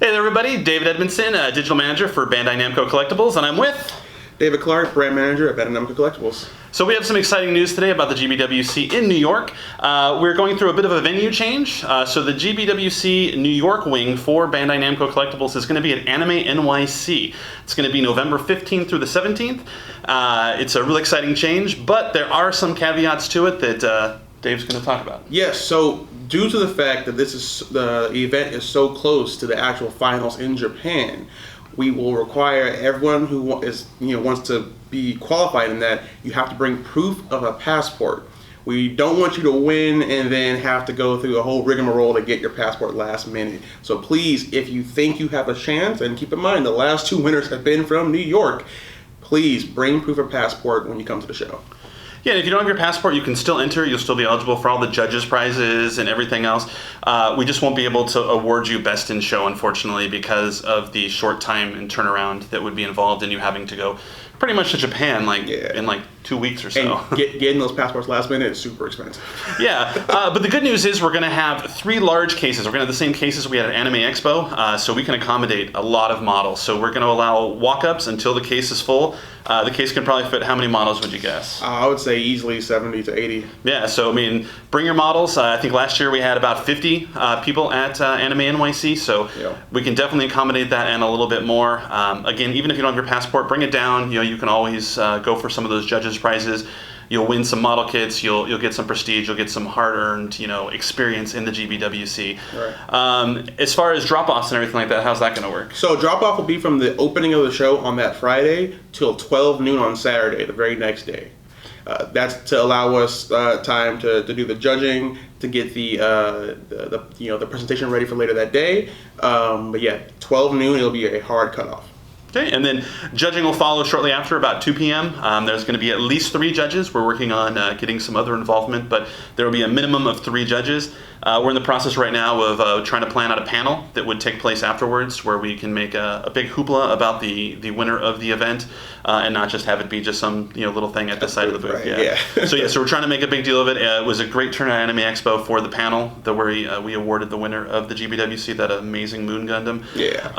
Hey there everybody, David Edmondson, Digital Manager for Bandai Namco Collectibles, and I'm with... David Clark, Brand Manager at Bandai Namco Collectibles. So we have some exciting news today about the GBWC in New York. We're going through a bit of a venue change. So the GBWC New York wing for Bandai Namco Collectibles is going to be at Anime NYC. It's going to be November 15th through the 17th. It's a really exciting change, but there are some caveats to it that Dave's going to talk about. Yes, so due to the fact that the event is so close to the actual finals in Japan, we will require everyone who wants to be qualified in that, you have to bring proof of a passport. We don't want you to win and then have to go through a whole rigmarole to get your passport last minute. So please, if you think you have a chance, and keep in mind the last two winners have been from New York, please bring proof of passport when you come to the show. Yeah, and if you don't have your passport, you can still enter. You'll still be eligible for all the judges' prizes and everything else. We just won't be able to award you Best in Show, unfortunately, because of the short time and turnaround that would be involved in you having to go pretty much to Japan in 2 weeks or so. And getting those passports last minute is super expensive. Yeah, but the good news is we're going to have 3 large cases. We're going to have the same cases we had at Anime Expo, so we can accommodate a lot of models. So we're going to allow walk-ups until the case is full. The case can probably fit, how many models would you guess? I would say easily 70 to 80. Yeah, so I mean, bring your models. I think last year we had about 50 people at Anime NYC, so we can definitely accommodate that and a little bit more. Again, even if you don't have your passport, bring it down. You can always go for some of those judges' prizes. You'll win some model kits. You'll get some prestige. You'll get some hard-earned experience in the GBWC. Right. As far as drop-offs and everything like that, how's that going to work? So drop-off will be from the opening of the show on that Friday till 12 noon on Saturday, the very next day. That's to allow us time to do the judging, to get the presentation ready for later that day. But yeah, 12 noon it'll be a hard cutoff. Okay, and then judging will follow shortly after, about 2 p.m. There's going to be at least 3 judges. We're working on getting some other involvement, but there will be a minimum of 3 judges. We're in the process right now of trying to plan out a panel that would take place afterwards, where we can make a big hoopla about the winner of the event, and not just have it be just some little thing at the side of the booth. Right, yeah. So we're trying to make a big deal of it. It was a great turnout at Anime Expo for the panel, where we awarded the winner of the GBWC, that amazing Moon Gundam. Yeah.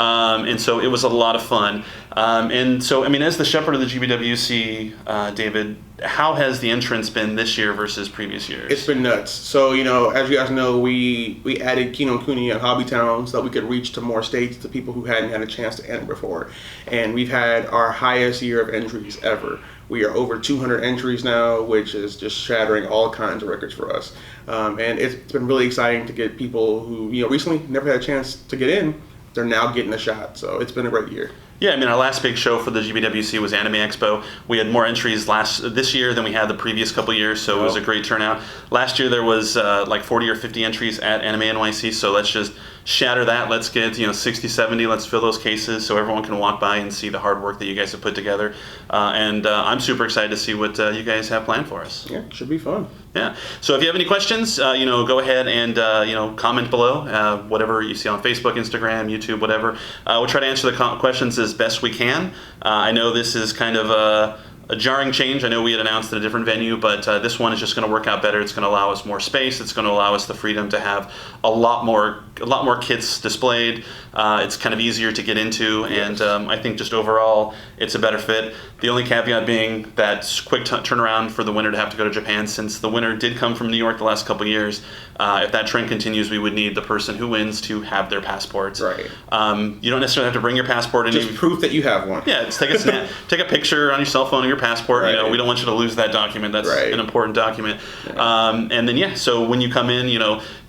And so it was a lot of fun. And so, I mean, as the shepherd of the GBWC, David, how has the entrance been this year versus previous years? It's been nuts. So, as you guys know, we added Kinokuni and Hobbytown so that we could reach to more states, to people who hadn't had a chance to enter before. And we've had our highest year of entries ever. We are over 200 entries now, which is just shattering all kinds of records for us. And it's been really exciting to get people who, recently never had a chance to get in. They're now getting a shot. So it's been a great year. Yeah, I mean, our last big show for the GBWC was Anime Expo. We had more entries this year than we had the previous couple years, so it was a great turnout. Last year there was like 40 or 50 entries at Anime NYC, so let's just shatter that. Let's get 60, 70. Let's fill those cases so everyone can walk by and see the hard work that you guys have put together. And I'm super excited to see what you guys have planned for us. Yeah, it should be fun. Yeah. So if you have any questions, go ahead and comment below. Whatever you see on Facebook, Instagram, YouTube, whatever. We'll try to answer the questions as best we can. I know this is kind of a jarring change. I know we had announced at a different venue, but this one is just going to work out better. It's going to allow us more space. It's going to allow us the freedom to have a lot more kits displayed. It's kind of easier to get into, and I think just overall it's a better fit. The only caveat being that quick turnaround for the winner to have to go to Japan, since the winner did come from New York the last couple years. If that trend continues, we would need the person who wins to have their passports. Right. You don't necessarily have to bring your passport. Just proof that you have one. Yeah, just take a snap, take a picture on your cell phone of your passport. Right. We don't want you to lose that document. That's an important document. Right. And then so when you come in,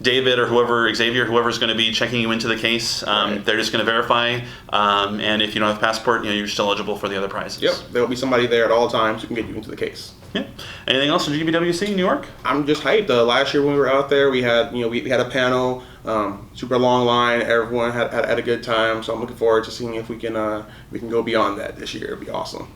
David or Xavier, whoever's going to be checking you into the case, they're just going to verify. And if you don't have a passport, you're still eligible for the other prizes. Yep, there'll be somebody there at all times who can get you into the case. Yeah. Anything else in GBWC in New York? I'm just hyped. Last year when we were out there, we had we had a panel, super long line. Everyone had a good time. So I'm looking forward to seeing if we can go beyond that this year. It'd be awesome.